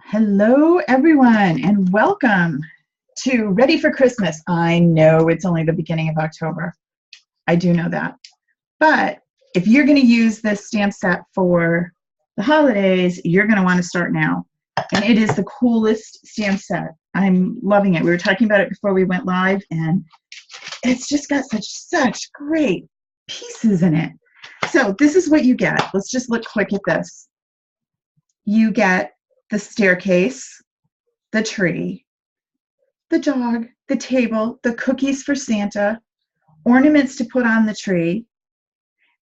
Hello, everyone, and welcome to Ready for Christmas. I know it's only the beginning of October. I do know that. But if you're going to use this stamp set for the holidays, you're going to want to start now. And it is the coolest stamp set. I'm loving it. We were talking about it before we went live, and it's just got such great pieces in it. So this is what you get. Let's just look quick at this. You get the staircase, the tree, the dog, the table, the cookies for Santa, ornaments to put on the tree.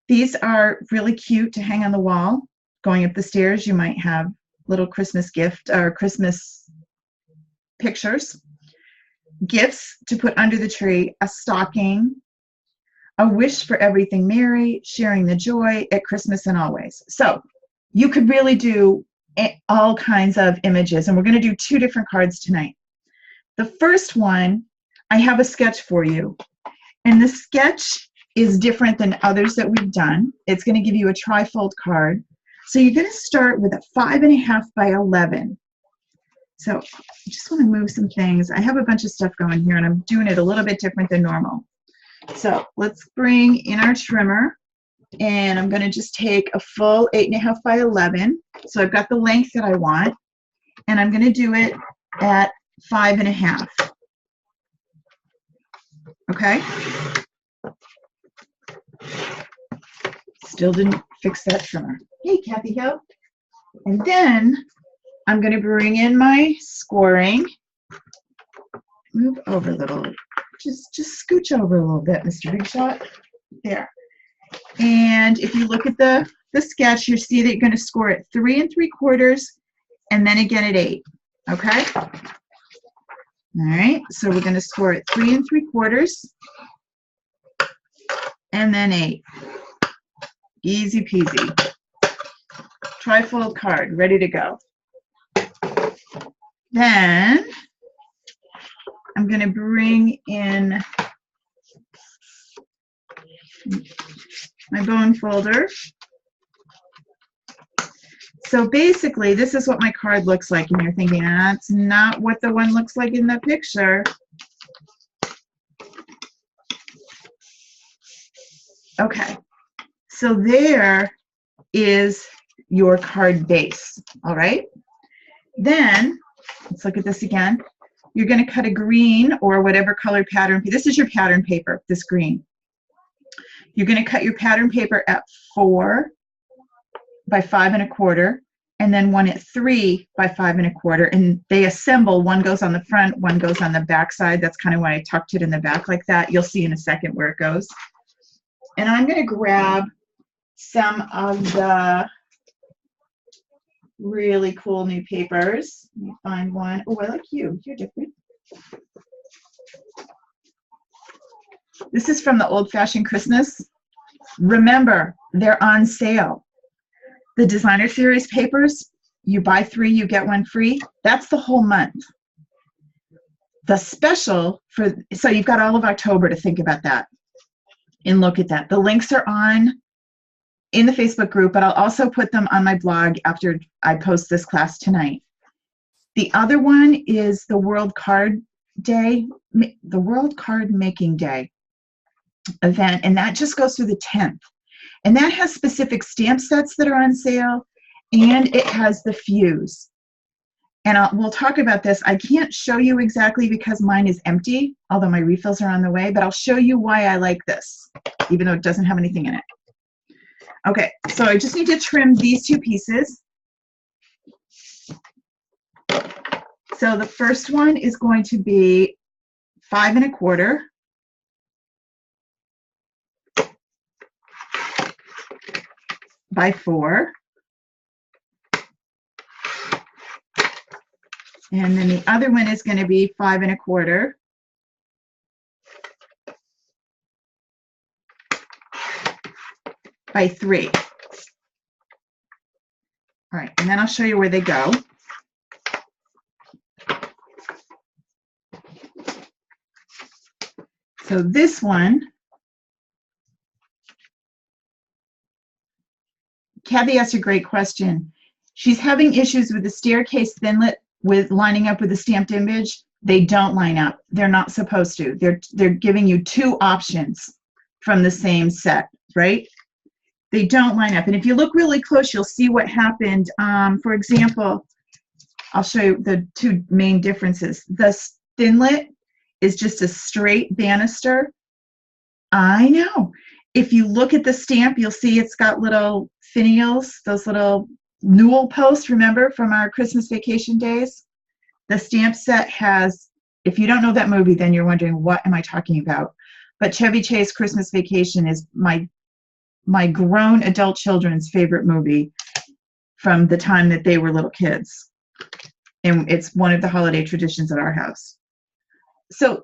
These are really cute to hang on the wall. Going up the stairs, you might have little Christmas gift or Christmas pictures. Gifts to put under the tree, a stocking, a wish for everything merry, sharing the joy at Christmas and always. So you could really do all kinds of images, and we're going to do two different cards tonight. The first one, I have a sketch for you, and the sketch is different than others that we've done. It's going to give you a trifold card. So you're going to start with a 5.5 by 11. So I just want to move some things. I have a bunch of stuff going here, and I'm doing it a little bit different than normal. So let's bring in our trimmer. And I'm going to just take a full 8.5 by 11. So I've got the length that I want, and I'm going to do it at 5.5. Okay? Still didn't fix that trimmer. Hey, Kathy Hill. And then I'm going to bring in my scoring. Move over a little. Just scooch over a little bit, Mr. Big Shot. There. And if you look at the sketch, you see that you're going to score at 3 3/4 and then again at 8. Okay? All right. So we're going to score at 3 3/4 and then 8. Easy peasy. Trifold card, ready to go. Then I'm going to bring in my bone folder. So basically, this is what my card looks like, and you're thinking, that's not what the one looks like in the picture. Okay, so there is your card base, all right? Then, let's look at this again. You're going to cut a green or whatever color pattern. This is your pattern paper, this green. You're going to cut your pattern paper at 4 by 5 1/4, and then one at 3 by 5 1/4, and they assemble. One goes on the front, one goes on the back side. That's kind of why I tucked it in the back like that. You'll see in a second where it goes. And I'm going to grab some of the really cool new papers. Let me find one. Oh, I like you. You're different. This is from the Old Fashioned Christmas. Remember, they're on sale. The Designer Series papers, you buy 3, you get 1 free. That's the whole month. The special so you've got all of October to think about that and look at that. The links are in the Facebook group, but I'll also put them on my blog after I post this class tonight. The other one is the World Card Day, the World Card Making Day event, and that just goes through the 10th. And that has specific stamp sets that are on sale, and it has the fuse. And we'll talk about this. I can't show you exactly because mine is empty, although my refills are on the way, but I'll show you why I like this, even though it doesn't have anything in it. Okay, so I just need to trim these 2 pieces. So the first one is going to be 5 1/4 by 4. And then the other one is going to be 5 1/4 by 3. All right, and then I'll show you where they go. So this one, Kathy asked a great question. She's having issues with the staircase Thinlit with lining up with the stamped image. They don't line up. They're not supposed to. They're giving you two options from the same set, right? They don't line up. And if you look really close, you'll see what happened. For example, I'll show you the two main differences. The Thinlit is just a straight banister. I know. If you look at the stamp, you'll see it's got little finials, those little newel posts, remember, from our Christmas Vacation days? The stamp set has, if you don't know that movie, then you're wondering, what am I talking about? But Chevy Chase Christmas Vacation is my grown adult children's favorite movie from the time that they were little kids. And it's one of the holiday traditions at our house. So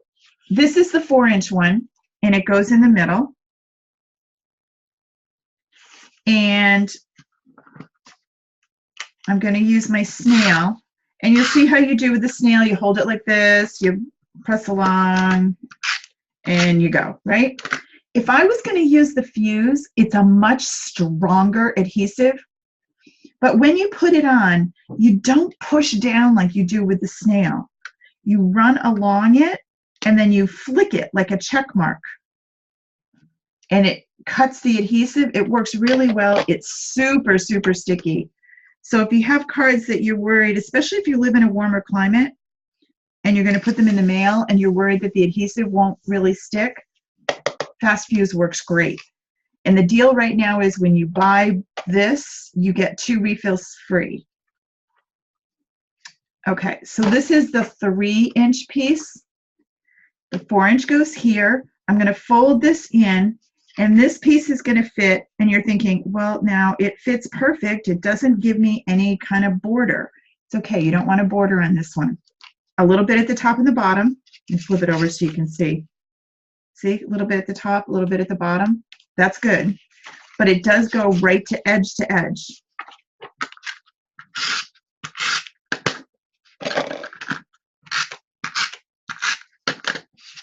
this is the 4-inch one, and it goes in the middle. And I'm going to use my snail. And you'll see how you do with the snail. You hold it like this, you press along, and you go, right? If I was going to use the fuse, it's a much stronger adhesive. But when you put it on, you don't push down like you do with the snail. You run along it, and then you flick it like a check mark. And it cuts the adhesive. It works really well. It's super, super sticky. So if you have cards that you're worried, especially if you live in a warmer climate, and you're going to put them in the mail, and you're worried that the adhesive won't really stick, Fast Fuse works great. And the deal right now is when you buy this, you get 2 refills free. Okay, so this is the 3-inch piece. The 4-inch goes here. I'm going to fold this in, and this piece is going to fit, and you're thinking, well, now it fits perfect. It doesn't give me any kind of border. It's okay. You don't want a border on this one. A little bit at the top and the bottom. And flip it over so you can see. See, a little bit at the top, a little bit at the bottom. That's good. But it does go right to edge to edge.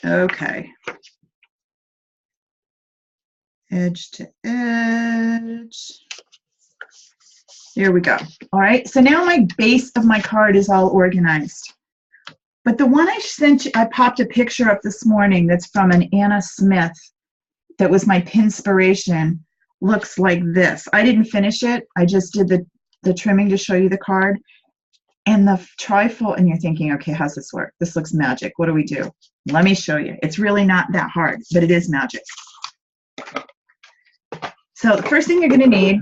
Okay. Edge to edge. There we go. All right, so now my base of my card is all organized. But the one I sent you, I popped a picture up this morning that's from an Anna Smith that was my Pinspiration, looks like this. I didn't finish it. I just did the trimming to show you the card. And the trifold, and you're thinking, okay, how's this work? This looks magic. What do we do? Let me show you. It's really not that hard, but it is magic. So the first thing you're going to need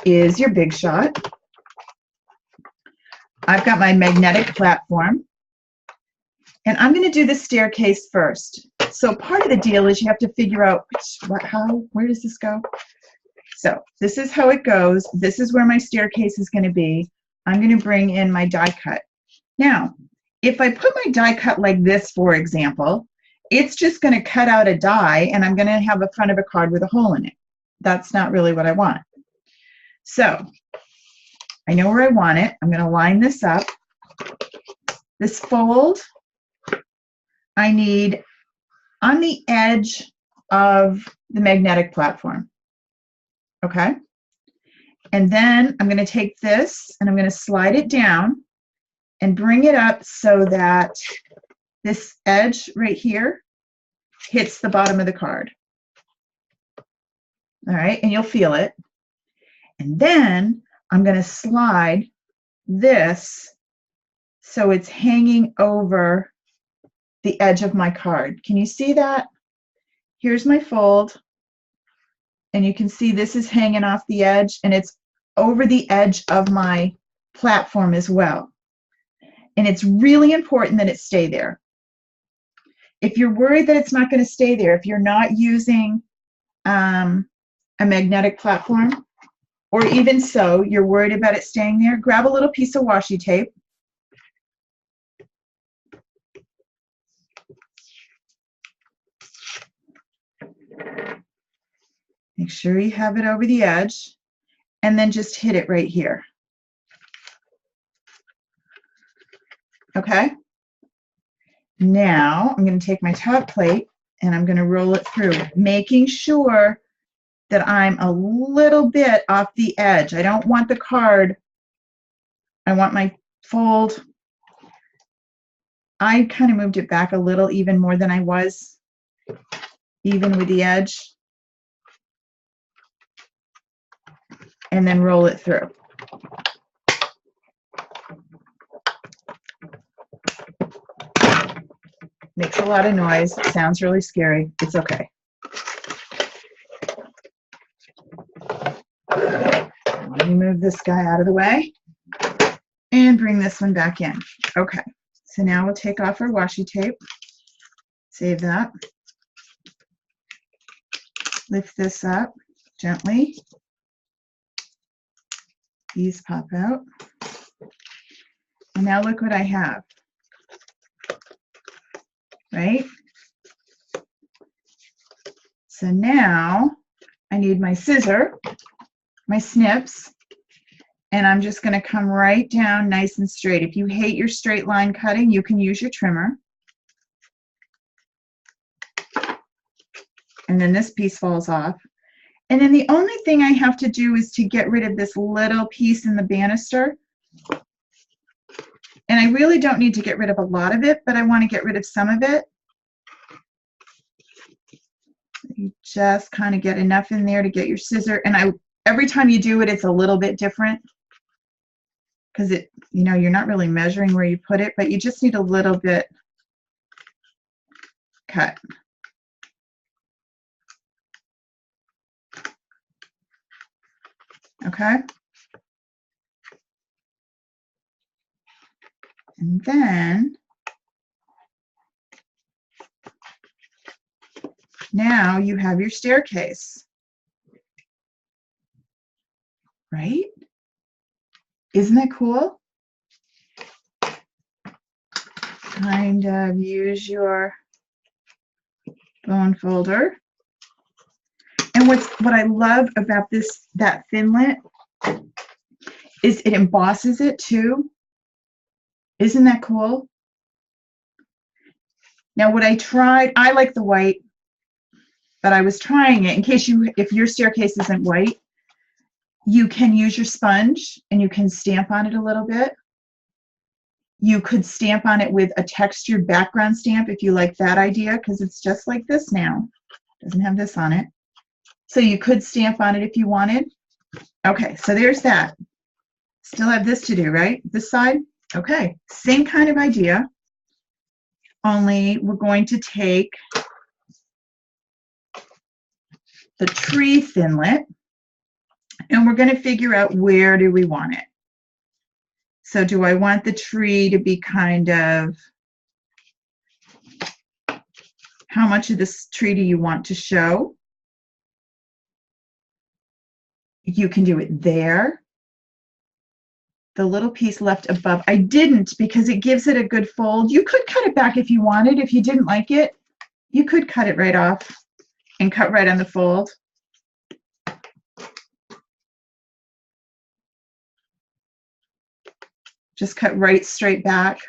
is your Big Shot. I've got my magnetic platform. And I'm going to do the staircase first. So part of the deal is you have to figure out where does this go? So this is how it goes. This is where my staircase is going to be. I'm going to bring in my die cut. Now, if I put my die cut like this, for example, it's just going to cut out a die, and I'm going to have a front of a card with a hole in it. That's not really what I want. So I know where I want it. I'm going to line this up. This fold, I need on the edge of the magnetic platform. Okay? And then I'm going to take this and I'm going to slide it down and bring it up so that this edge right here hits the bottom of the card. All right, and you'll feel it. And then I'm going to slide this so it's hanging over the edge of my card. Can you see that? Here's my fold. And you can see this is hanging off the edge, and it's over the edge of my platform as well. And it's really important that it stay there. If you're worried that it's not going to stay there, if you're not using a magnetic platform, or even so, you're worried about it staying there, grab a little piece of washi tape. Make sure you have it over the edge, and then just hit it right here. Okay? Now, I'm going to take my top plate, and I'm going to roll it through, making sure that I'm a little bit off the edge. I don't want the card I want my fold. I kind of moved it back a little, even more than I was, even with the edge. And then roll it through. Makes a lot of noise. It sounds really scary. It's okay. Let me move this guy out of the way and bring this one back in. Okay, so now we'll take off our washi tape. Save that. Lift this up gently. These pop out. And now look what I have. Right? So now I need my scissor, my snips, and I'm just going to come right down nice and straight. If you hate your straight line cutting, you can use your trimmer. And then this piece falls off. And then the only thing I have to do is to get rid of this little piece in the banister. And I really don't need to get rid of a lot of it, but I want to get rid of some of it. You just kind of get enough in there to get your scissor. And every time you do it, it's a little bit different because you're not really measuring where you put it, but you just need a little bit cut. Okay. And then now you have your staircase, right? Isn't that cool? Kind of use your bone folder. And what I love about that Thinlit is it embosses it too. Isn't that cool? Now what I like the white, but I was trying it in case if your staircase isn't white, you can use your sponge and you can stamp on it a little bit. You could stamp on it with a textured background stamp if you like that idea, because it's just like this now. Doesn't have this on it. So you could stamp on it if you wanted. Okay, so there's that. Still have this to do, right? This side? Okay, same kind of idea, only we're going to take the tree Thinlit and we're going to figure out where do we want it. So do I want the tree to be kind of, how much of this tree do you want to show? You can do it there. The little piece left above, I didn't because it gives it a good fold. You could cut it back if you wanted. If you didn't like it, you could cut it right off and cut right on the fold. Just cut right straight back.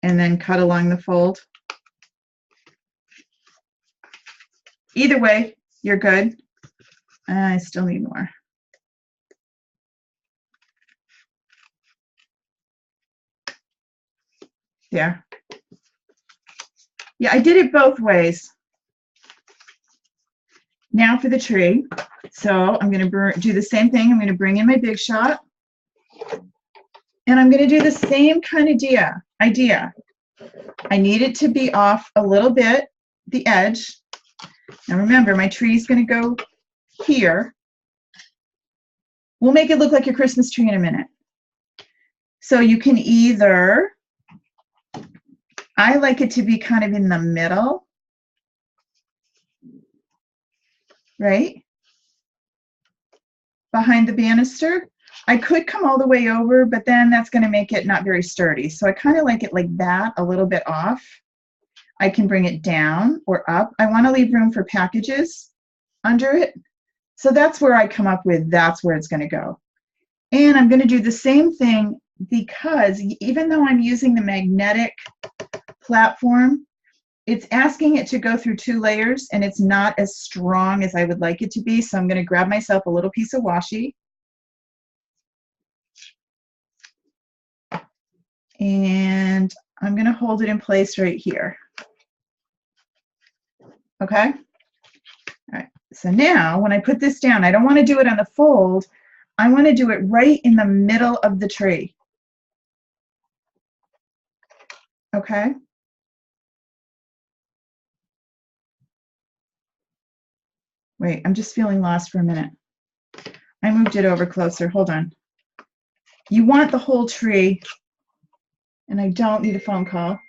And then cut along the fold. Either way, you're good. I still need more. There. Yeah, I did it both ways. Now for the tree. So I'm going to do the same thing. I'm going to bring in my Big Shot. And I'm going to do the same kind of idea. I need it to be off a little bit, the edge. Now remember, my tree is going to go here. We'll make it look like your Christmas tree in a minute. So you can either, I like it to be kind of in the middle, right? Behind the banister. I could come all the way over, but then that's going to make it not very sturdy. So I kind of like it like that, a little bit off. I can bring it down or up. I want to leave room for packages under it. So that's where I come up with, that's where it's going to go. And I'm going to do the same thing because even though I'm using the magnetic platform, it's asking it to go through 2 layers, and it's not as strong as I would like it to be, so I'm going to grab myself a little piece of washi. And I'm going to hold it in place right here. Okay? All right. So now when I put this down, I don't want to do it on the fold. I want to do it right in the middle of the tree. Okay? Wait, I'm just feeling lost for a minute. I moved it over closer. Hold on. You want the whole tree, and I don't need a phone call.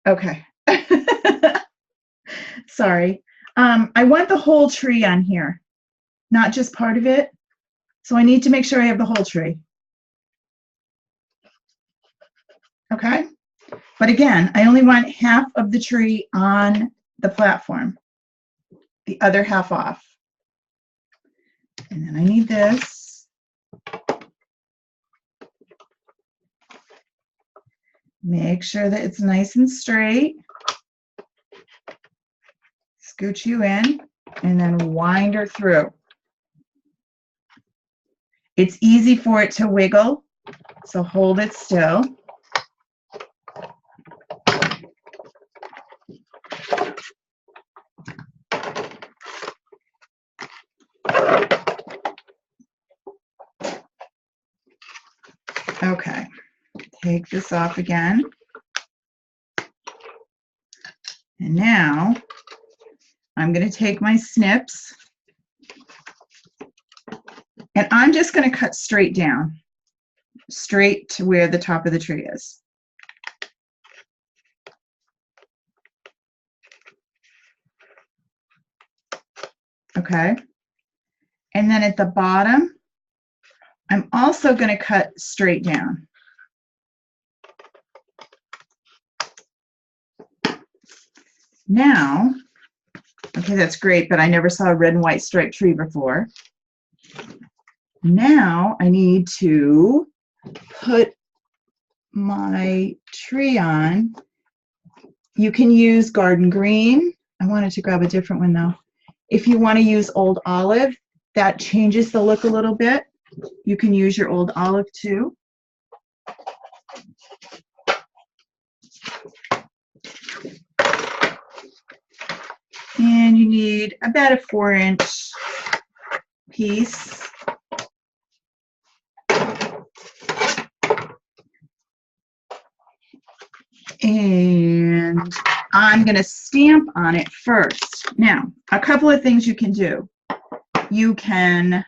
Okay. Sorry. I want the whole tree on here, not just part of it. So I need to make sure I have the whole tree. Okay? But again, I only want half of the tree on the platform, the other half off. And then I need this. Make sure that it's nice and straight. Scooch you in and then wind her through. It's easy for it to wiggle, so hold it still. Okay, take this off again. And now I'm going to take my snips, and I'm just going to cut straight down, straight to where the top of the tree is. Okay, and then at the bottom, I'm also going to cut straight down. Now, okay, that's great, but I never saw a red and white striped tree before. Now I need to put my tree on. You can use Garden Green. I wanted to grab a different one though. If you want to use Old Olive, that changes the look a little bit. You can use your Old Olive too. And you need about a 4-inch piece. And I'm going to stamp on it first. Now, a couple of things you can do. You can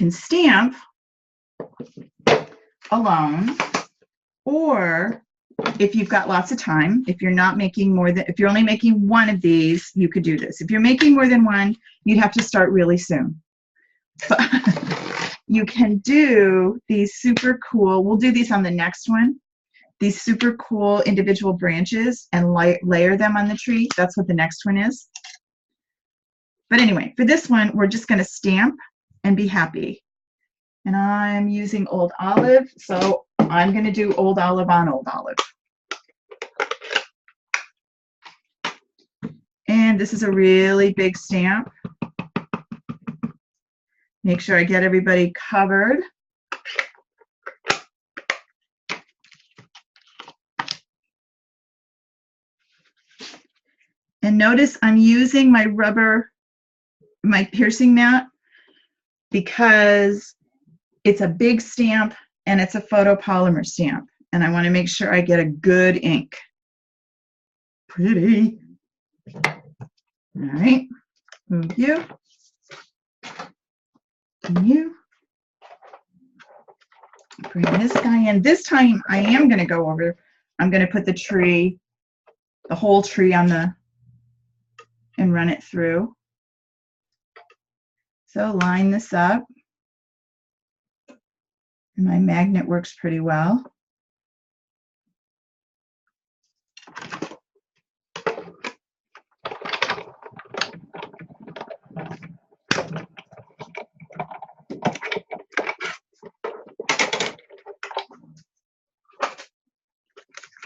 stamp alone, or if you've got lots of time, if you're only making one of these, you could do this. If you're making more than one, you'd have to start really soon. But you can do these super cool, we'll do these on the next one, these super cool individual branches and layer them on the tree. That's what the next one is. But anyway, for this one, we're just going to stamp and be happy. And I'm using Old Olive, so I'm going to do Old Olive on Old Olive. And this is a really big stamp. Make sure I get everybody covered. And notice I'm using my my piercing mat, because it's a big stamp and it's a photopolymer stamp. And I want to make sure I get a good ink. Pretty. All right. Move you. And you. Bring this guy in. This time I am going to go over, I'm going to put the tree, the whole tree on and run it through. So line this up. And my magnet works pretty well.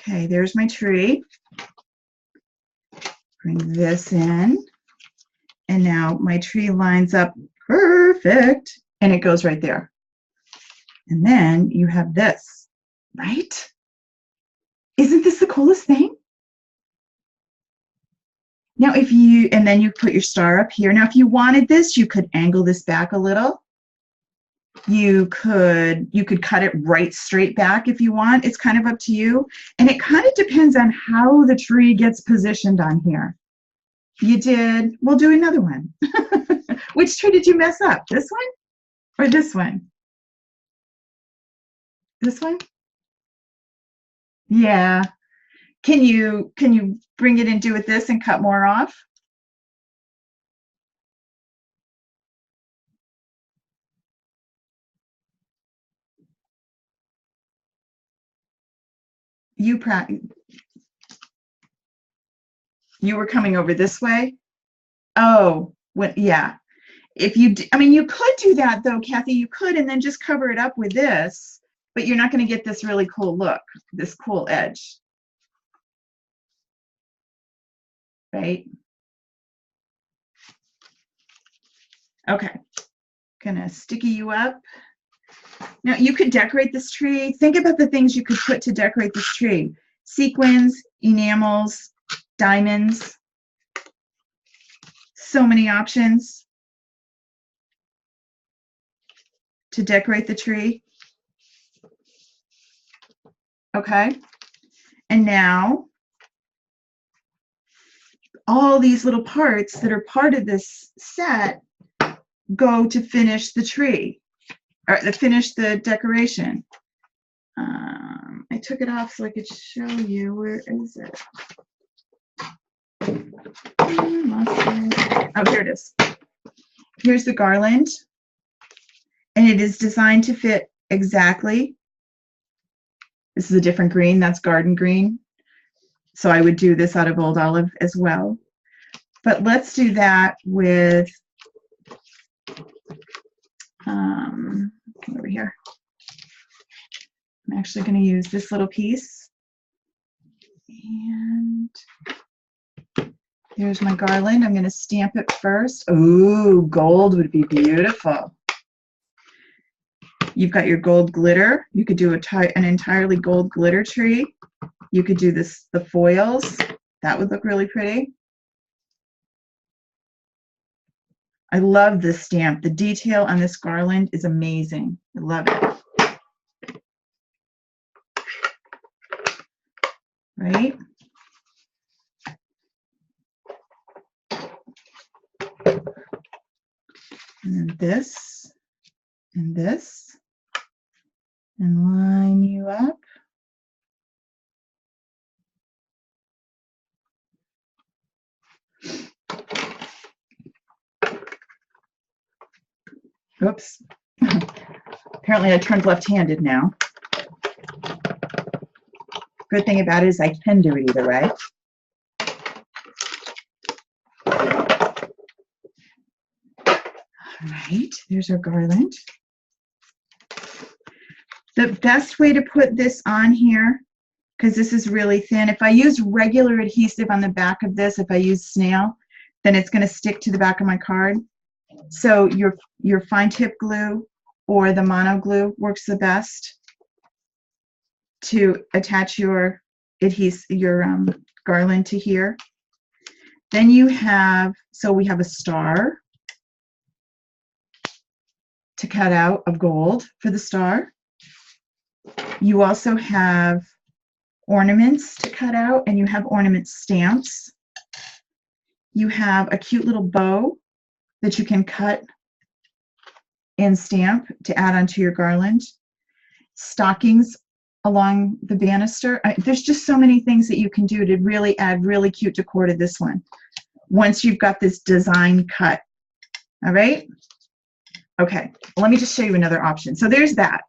Okay, there's my tree. Bring this in. And now my tree lines up perfect. And it goes right there. And then you have this, right? Isn't this the coolest thing? Now if you, and then you put your star up here. Now if you wanted this, you could angle this back a little. You could cut it right straight back if you want. It's kind of up to you. And it kind of depends on how the tree gets positioned on here. You did, we'll do another one. Which tree did you mess up? This one or this one? This one? Yeah. Can you bring it and do it this and cut more off? You were coming over this way? Oh, what? Yeah. If you, I mean, you could do that though, Kathy. You could, and then just cover it up with this, but you're not going to get this really cool look, this cool edge, right? Okay. Gonna sticky you up. Now you could decorate this tree. Think about the things you could put to decorate this tree: sequins, enamels, diamonds. So many options to decorate the tree. Okay. And now all these little parts that are part of this set go to finish the tree, or to finish the decoration. I took it off so I could show you. Where is it? Oh, here it is. Here's the garland. And it is designed to fit exactly. This is a different green. That's garden green. So I would do this out of Old Olive as well. But let's do that with, over here. I'm actually going to use this little piece. And here's my garland. I'm going to stamp it first. Ooh, gold would be beautiful. You've got your gold glitter. You could do an entirely gold glitter tree. You could do this, the foils. That would look really pretty. I love this stamp. The detail on this garland is amazing. I love it. Right? And then this, and this, and line you up. Oops. Apparently I turned left-handed now. Good thing about it is I can do it either way. All right, there's our garland. The best way to put this on here, because this is really thin, if I use regular adhesive on the back of this, if I use snail, then it's going to stick to the back of my card. So your fine tip glue or the mono glue works the best to attach your garland to here. Then you have, so we have a star to cut out of gold for the star. You also have ornaments to cut out, and you have ornament stamps. You have a cute little bow that you can cut and stamp to add onto your garland. Stockings along the banister. There's just so many things that you can do to really add really cute decor to this one once you've got this design cut. All right? Okay, well, let me just show you another option. So there's that.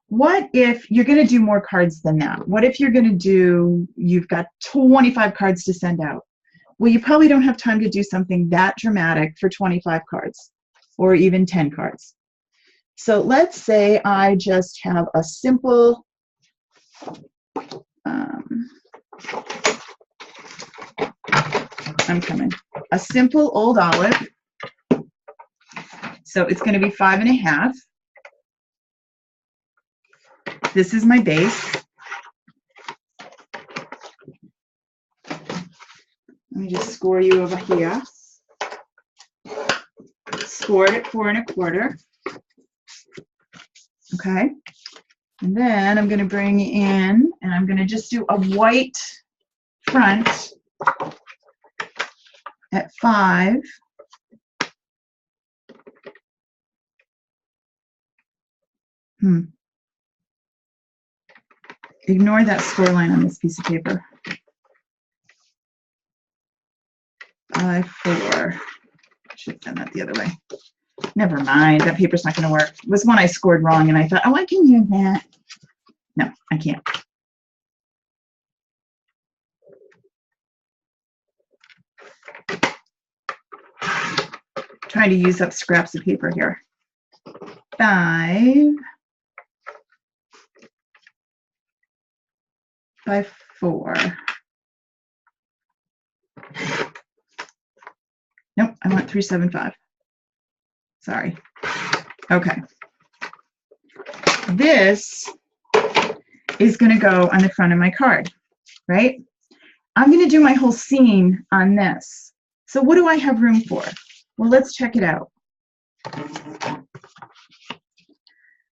What if you're going to do more cards than that? What if you're going to do, you've got 25 cards to send out? Well, you probably don't have time to do something that dramatic for 25 cards or even 10 cards. So let's say I just have a simple I'm coming. A simple old olive. So it's going to be 5.5. This is my base. Let me just score you over here. Scored at 4 1/4. Okay. And then I'm going to bring in, and I'm going to just do a white front at 5. Ignore that score line on this piece of paper. 5 4. Should have done that the other way. Never mind. That paper's not going to work. It was one I scored wrong, and I thought, oh, I can use that. No, I can't. Trying to use up scraps of paper here. 5 4. Nope, I want 3 7 5. Sorry. Okay. This is going to go on the front of my card, right? I'm going to do my whole scene on this. So what do I have room for? Well, let's check it out.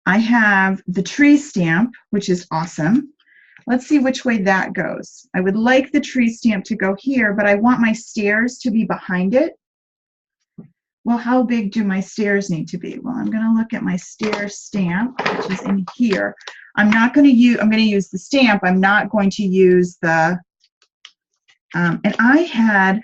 I have the tree stamp, which is awesome. Let's see which way that goes. I would like the tree stamp to go here, but I want my stairs to be behind it. Well, how big do my stairs need to be? Well, I'm going to look at my stair stamp, which is in here. I'm going to use the stamp. I'm not going to use the, and I had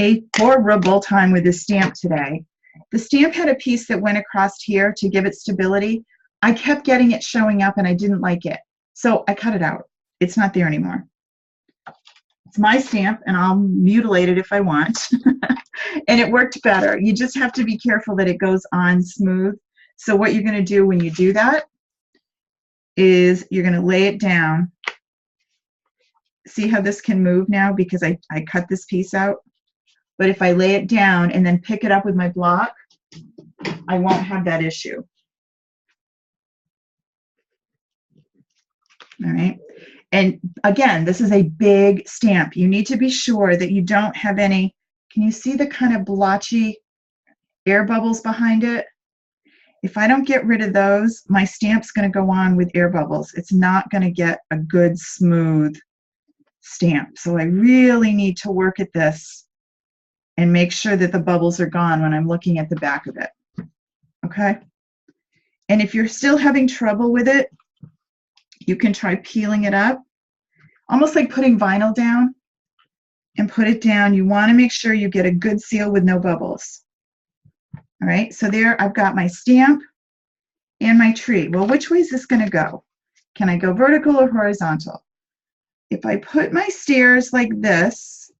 a horrible time with this stamp today. The stamp had a piece that went across here to give it stability. I kept getting it showing up and I didn't like it. So I cut it out. It's not there anymore. It's my stamp and I'll mutilate it if I want. And it worked better. You just have to be careful that it goes on smooth. So what you're going to do when you do that is you're going to lay it down. See how this can move now because I cut this piece out? But if I lay it down and then pick it up with my block, I won't have that issue. All right. And again, this is a big stamp. You need to be sure that you don't have any, can you see the kind of blotchy air bubbles behind it? If I don't get rid of those, my stamp's going to go on with air bubbles. It's not going to get a good, smooth stamp. So I really need to work at this and make sure that the bubbles are gone when I'm looking at the back of it. Okay? And if you're still having trouble with it, you can try peeling it up, almost like putting vinyl down, and put it down. You want to make sure you get a good seal with no bubbles. All right, so there I've got my stamp and my tree. Well, which way is this going to go? Can I go vertical or horizontal? If I put my stairs like this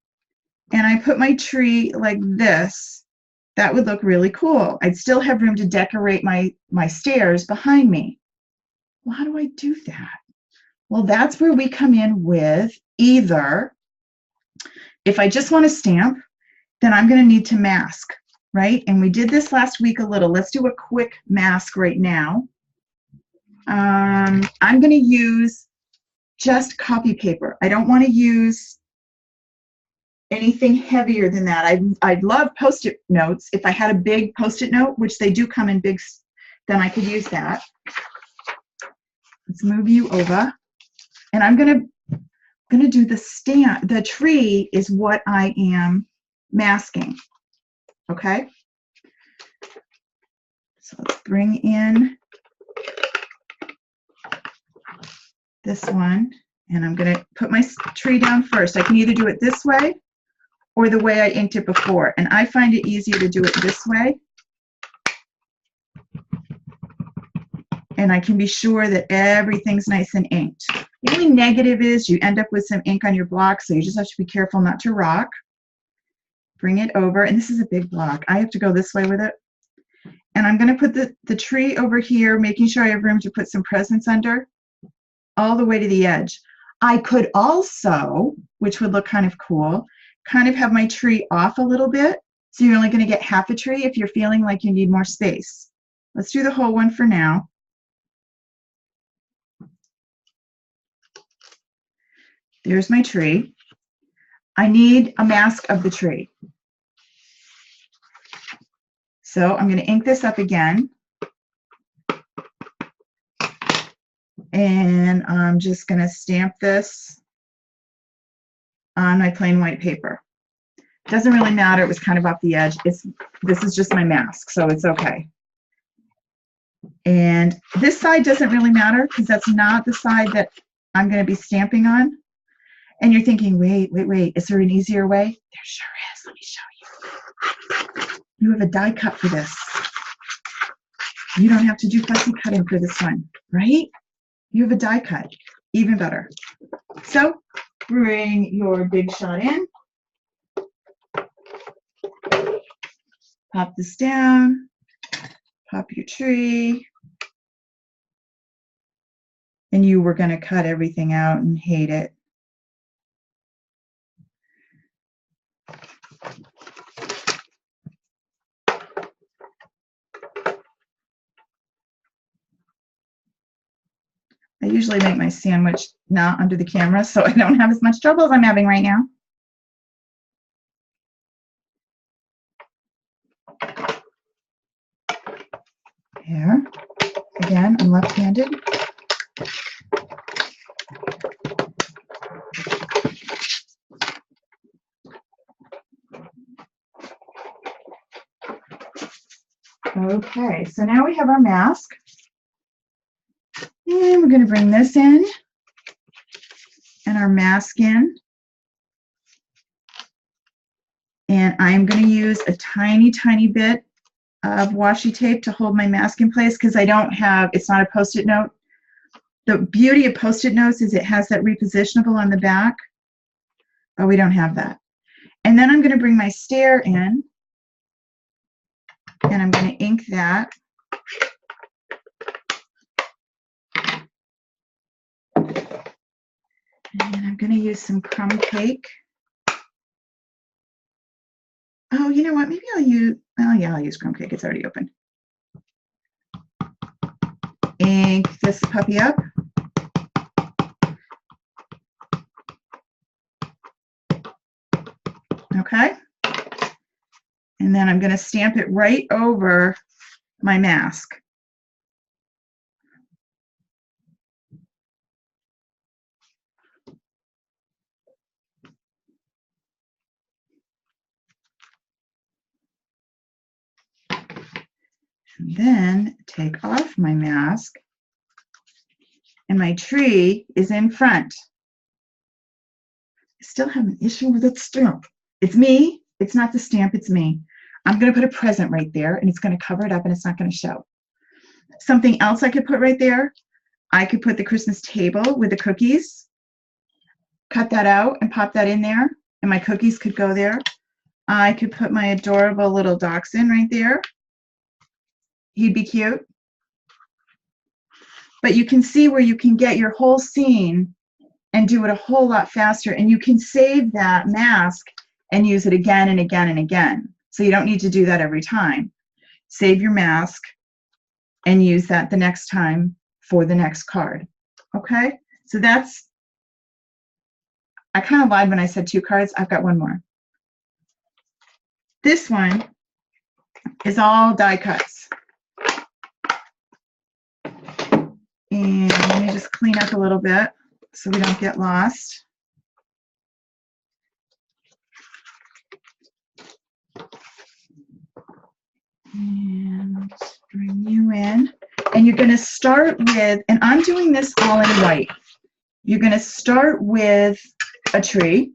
and I put my tree like this, that would look really cool. I'd still have room to decorate my stairs behind me. Well, how do I do that? Well, that's where we come in with either, if I just want to stamp, then I'm going to need to mask, right? And we did this last week a little. Let's do a quick mask right now. I'm going to use just copy paper. I don't want to use anything heavier than that. I'd love Post-it notes. If I had a big Post-it note, which they do come in big, then I could use that. Let's move you over. And I'm going to do the stamp. The tree is what I am masking. Okay? So let's bring in this one. And I'm going to put my tree down first. I can either do it this way or the way I inked it before. And I find it easier to do it this way. And I can be sure that everything's nice and inked. The only negative is you end up with some ink on your block, so you just have to be careful not to rock. Bring it over, and this is a big block. I have to go this way with it. And I'm going to put the tree over here, making sure I have room to put some presents under, all the way to the edge. I could also, which would look kind of cool, kind of have my tree off a little bit. So you're only going to get half a tree if you're feeling like you need more space. Let's do the whole one for now. There's my tree. I need a mask of the tree. So I'm going to ink this up again. And I'm just going to stamp this on my plain white paper. Doesn't really matter, it was kind of off the edge. This is just my mask, so it's okay. And this side doesn't really matter because that's not the side that I'm going to be stamping on. And you're thinking, wait, is there an easier way? There sure is. Let me show you. You have a die cut for this. You don't have to do fussy cutting for this one, right? You have a die cut, even better. So bring your Big Shot in. Pop this down, pop your tree, and you were going to cut everything out and hate it. I usually make my sandwich not under the camera so I don't have as much trouble as I'm having right now. Here, again, I'm left-handed. Okay, so now we have our mask. And we're going to bring this in and our mask in. And I'm going to use a tiny, tiny bit of washi tape to hold my mask in place because I don't have, it's not a Post-it note. The beauty of Post-it notes is it has that repositionable on the back. Oh, we don't have that. And then I'm going to bring my stair in and I'm going to ink that. And I'm going to use some crumb cake. Oh, you know what? Maybe I'll use, oh yeah, I'll use crumb cake. It's already open. Ink this puppy up. Okay. And then I'm going to stamp it right over my mask. And then take off my mask, and my tree is in front. I still have an issue with its stamp. It's me. It's not the stamp. It's me. I'm going to put a present right there, and it's going to cover it up, and it's not going to show. Something else I could put right there, I could put the Christmas table with the cookies, cut that out, and pop that in there, and my cookies could go there. I could put my adorable little dachshund right there. He'd be cute. But you can see where you can get your whole scene and do it a whole lot faster, and you can save that mask and use it again and again and again. So you don't need to do that every time. Save your mask and use that the next time for the next card. Okay? So that's, I kind of lied when I said 2 cards. I've got one more. This one is all die cuts. And let me just clean up a little bit so we don't get lost. And bring you in. And you're going to start with, and I'm doing this all in white. You're going to start with a tree.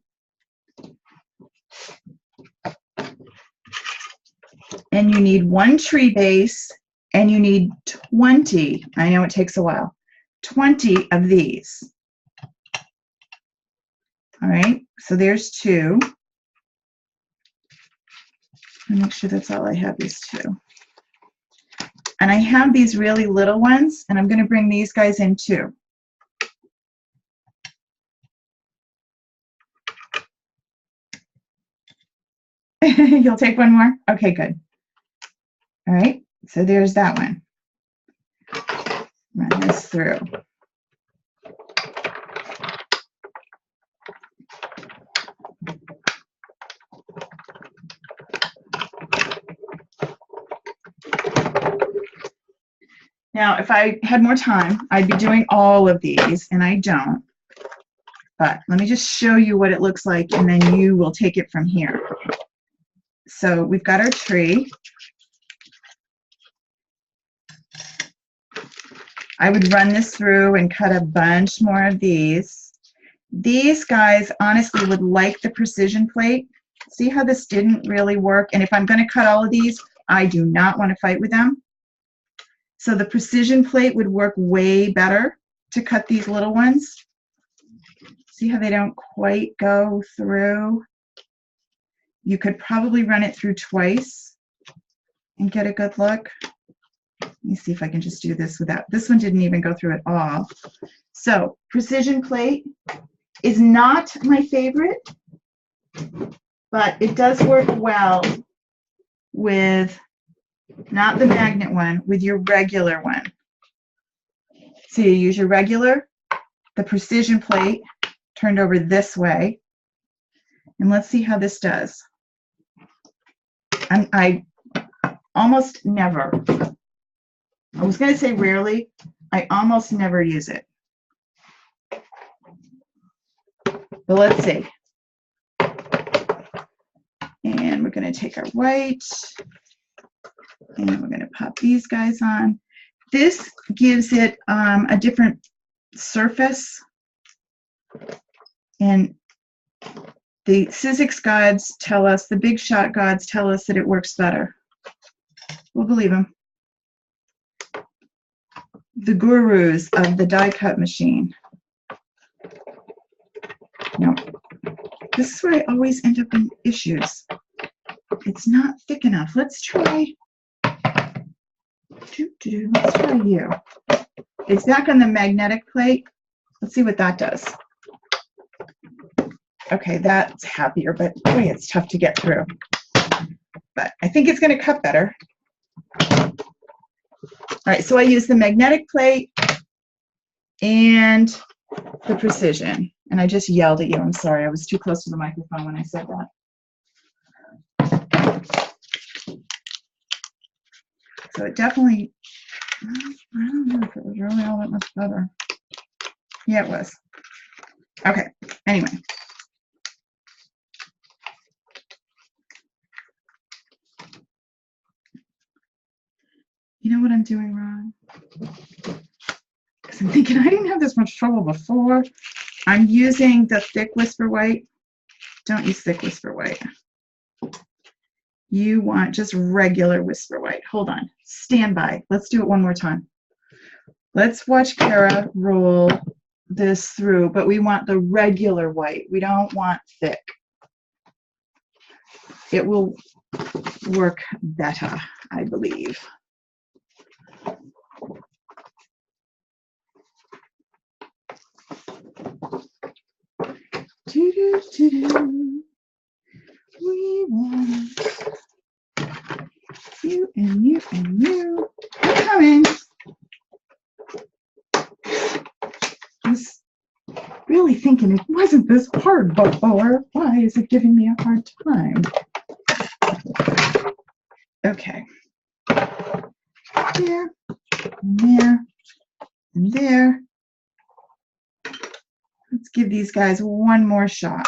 And you need 1 tree base, and you need 20, I know it takes a while, 20 of these. All right, so there's 2. I'll make sure that's all I have is 2. And I have these really little ones, and I'm going to bring these guys in too. You'll take one more? Okay, good. All right, so there's that one. Run this through. Now, if I had more time, I'd be doing all of these, and I don't. But let me just show you what it looks like, and then you will take it from here. So we've got our tree. I would run this through and cut a bunch more of these. These guys honestly would like the precision plate. See how this didn't really work? And if I'm going to cut all of these, I do not want to fight with them. So the precision plate would work way better to cut these little ones. See how they don't quite go through? You could probably run it through twice and get a good look. Let me see if I can just do this without, this one didn't even go through at all. So precision plate is not my favorite, but it does work well with, not the magnet one, with your regular one. So you use your regular, the precision plate turned over this way, and let's see how this does. I almost never, I was going to say rarely, I almost never use it. But let's see. And we're going to take our white, and we're going to pop these guys on. This gives it a different surface, and the Sizzix gods tell us, the big shot gods tell us that it works better. We'll believe them. The gurus of the die cut machine. No, this is where I always end up in issues. It's not thick enough. Let's try. Let's try you. It's back on the magnetic plate. Let's see what that does. Okay, that's happier, but boy, it's tough to get through. But I think it's going to cut better. All right, so I use the magnetic plate and the precision. And I just yelled at you. I'm sorry. I was too close to the microphone when I said that. So it definitely, I don't know if it was really all that much better. Yeah, it was. Okay, anyway. You know what I'm doing wrong? Because I'm thinking I didn't have this much trouble before. I'm using the thick Whisper White. Don't use thick Whisper White. You want just regular Whisper White. Hold on. Stand by. Let's do it one more time. Let's watch Kara roll this through, but we want the regular white. We don't want thick. It will work better, I believe. We want you and you and you. I'm coming. I was really thinking it wasn't this hard before. Why is it giving me a hard time? Okay. There, and there, and there. Let's give these guys one more shot.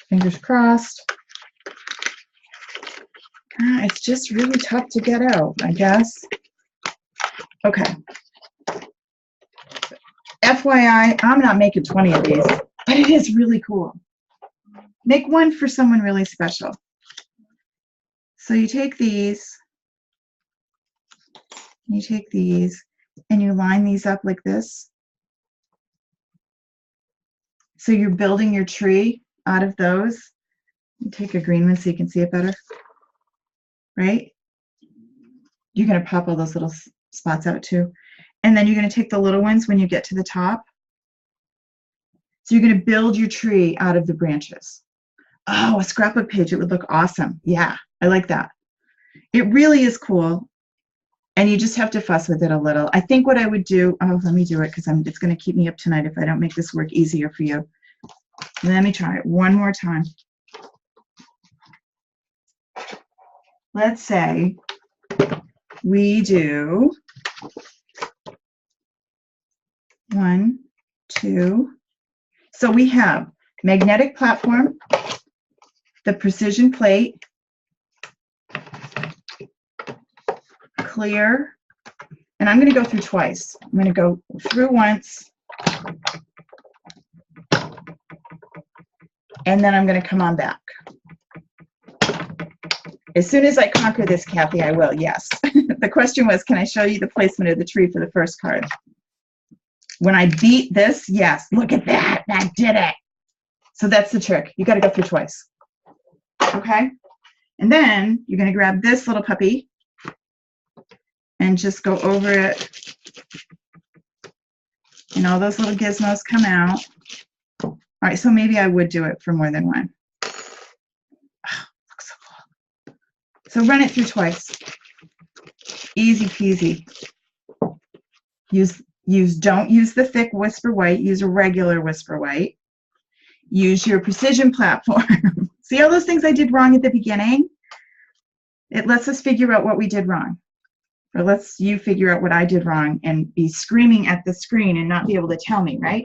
Fingers crossed. It's just really tough to get out, I guess. Okay. FYI, I'm not making 20 of these, but it is really cool. Make one for someone really special. So you take these, You take these and you line these up like this. So you're building your tree out of those. You take a green one so you can see it better, right? You're going to pop all those little spots out too. And then you're going to take the little ones when you get to the top. So you're going to build your tree out of the branches. Oh, a scrapbook page. It would look awesome. Yeah, I like that. It really is cool. And you just have to fuss with it a little. I think what I would do, oh, let me do it because it's going to keep me up tonight if I don't make this work easier for you. Let me try it one more time. Let's say we do 1, 2. So we have magnetic platform, the precision plate, clear, and I'm going to go through twice. I'm going to go through once, and then I'm going to come on back. As soon as I conquer this, Kathy, I will, yes. The question was, can I show you the placement of the tree for the first card? When I beat this, yes, look at that, that did it. So that's the trick. You got to go through twice. Okay? And then you're going to grab this little puppy and just go over it. And all those little gizmos come out. All right, so maybe I would do it for more than one. Oh, looks so cool. So run it through twice. Easy peasy. Don't use the thick Whisper White. Use a regular Whisper White. Use your precision platform. See all those things I did wrong at the beginning? It lets us figure out what we did wrong. Or lets you figure out what I did wrong and be screaming at the screen and not be able to tell me, right?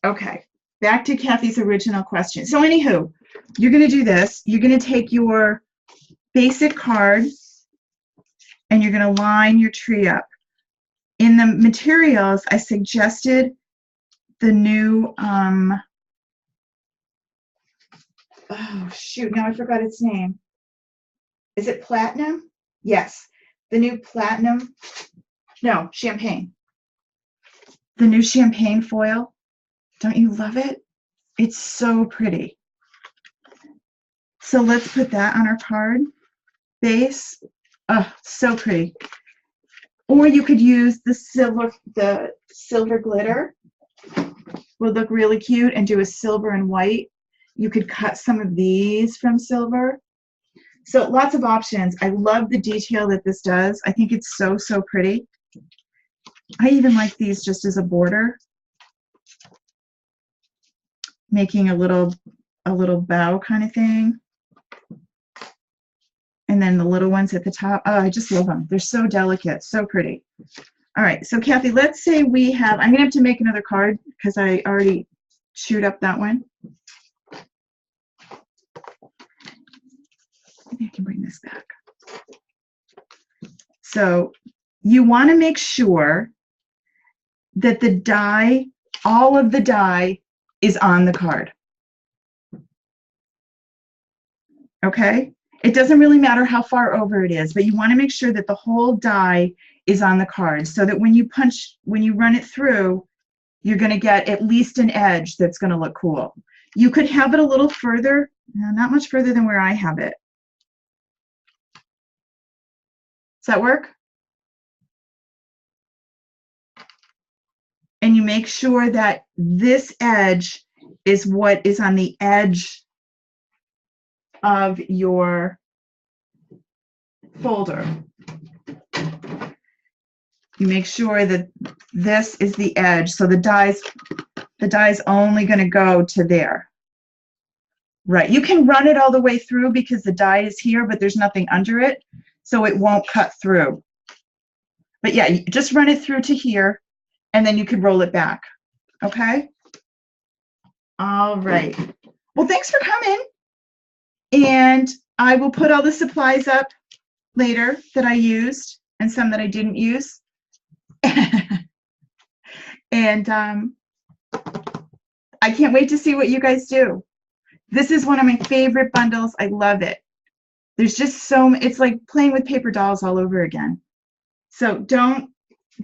Okay, back to Kathy's original question. So anywho, you're going to do this. You're going to take your basic card and you're going to line your tree up. In the materials, I suggested the new, oh shoot, now I forgot its name. Is it Platinum? Yes, the new Platinum, no, Champagne. The new Champagne foil. Don't you love it? It's so pretty. So let's put that on our card base. Oh, so pretty. Or you could use the silver glitter. Would look really cute, and do a silver and white. You could cut some of these from silver. So lots of options. I love the detail that this does. I think it's so, so pretty. I even like these just as a border. Making a little bow kind of thing. And then the little ones at the top. Oh, I just love them. They're so delicate, so pretty. All right, so Kathy, let's say we have, I'm gonna have to make another card because I already chewed up that one. Maybe I can bring this back. So you wanna make sure that the die, all of the die is on the card. Okay? It doesn't really matter how far over it is, but you want to make sure that the whole die is on the card so that when you run it through, you're going to get at least an edge that's going to look cool. You could have it a little further, not much further than where I have it. Does that work? And you make sure that this edge is what is on the edge of your folder. You make sure that this is the edge, so the die's only going to go to there. Right, you can run it all the way through because the die is here, but there's nothing under it, so it won't cut through. But yeah, you just run it through to here, and then you can roll it back. Okay? All right. Well, thanks for coming. And I will put all the supplies up later that I used and some that I didn't use. And I can't wait to see what you guys do. This is one of my favorite bundles. I love it. There's just it's like playing with paper dolls all over again. So don't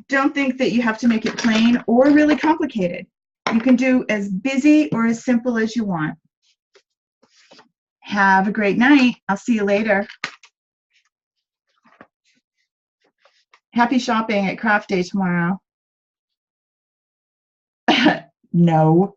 think that you have to make it plain or really complicated. You can do as busy or as simple as you want. Have a great night. I'll see you later. Happy shopping at Craft Day tomorrow. No.